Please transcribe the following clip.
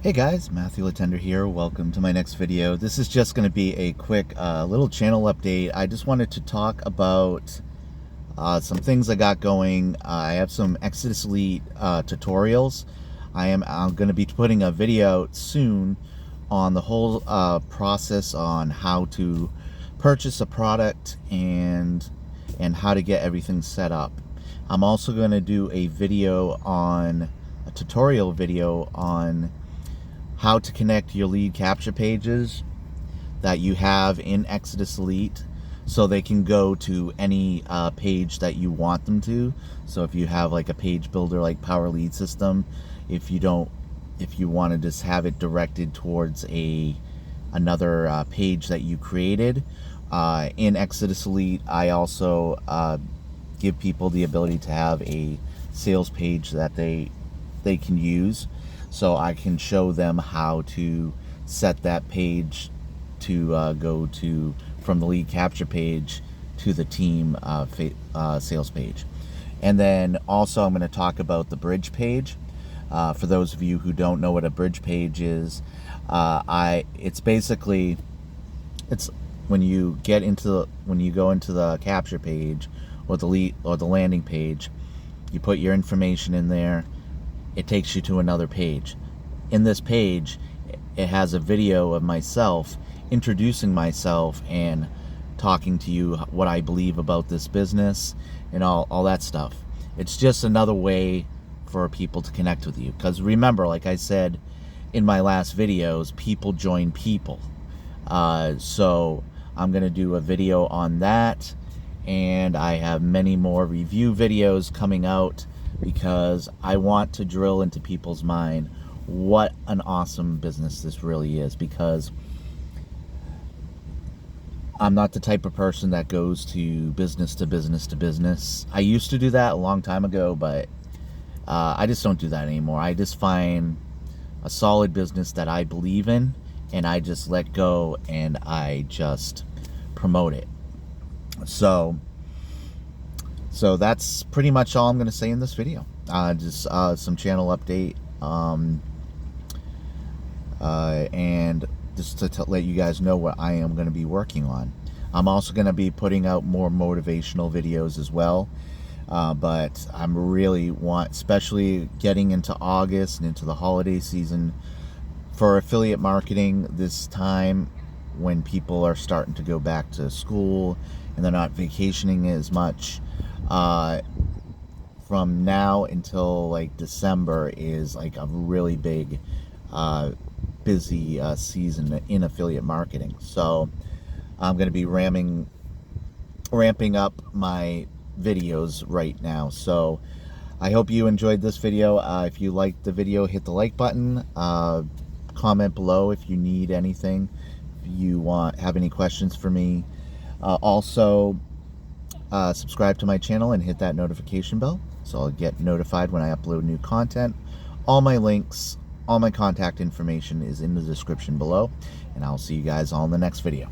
Hey guys, Matthew Letendre here. Welcome to my next video. This is just going to be a quick little channel update. I just wanted to talk about some things I got going. I have some Exitus Elite tutorials. I'm going to be putting a video out soon on the whole process on how to purchase a product and how to get everything set up. I'm also going to do a tutorial video on how to connect your lead capture pages that you have in Exitus Elite so they can go to any page that you want them to. So if you have like a page builder like Power Lead System, if you want to just have it directed towards another page that you created in Exitus Elite, I also give people the ability to have a sales page that they can use. So I can show them how to set that page to go to from the lead capture page to the team sales page. And then also I'm going to talk about the bridge page. For those of you who don't know what a bridge page is, it's basically when you go into the capture page or the landing page, you put your information in there. It takes you to another page. In this page, it has a video of myself introducing myself and talking to you what I believe about this business and all that stuff. It's just another way for people to connect with you. Because remember, like I said in my last videos, people join people. So I'm going to do a video on that. And I have many more review videos coming out, because I want to drill into people's mind what an awesome business this really is. Because I'm not the type of person that goes to business to business to business. I used to do that a long time ago, but I just don't do that anymore. I just find a solid business that I believe in, and I just let go and I just promote it. So that's pretty much all I'm going to say in this video. Just some channel update, and just to let you guys know what I am going to be working on. I'm also going to be putting out more motivational videos as well, but I'm really especially getting into August and into the holiday season for affiliate marketing this time, when people are starting to go back to school and they're not vacationing as much. From now until like December is like a really big busy season in affiliate marketing. So I'm going to be ramping up my videos right now. So I hope you enjoyed this video. If you liked the video, hit the like button. Comment below if you need anything, if you have any questions for me. Also subscribe to my channel and hit that notification bell so I'll get notified when I upload new content. All my links, all my contact information is in the description below, and I'll see you guys all in the next video.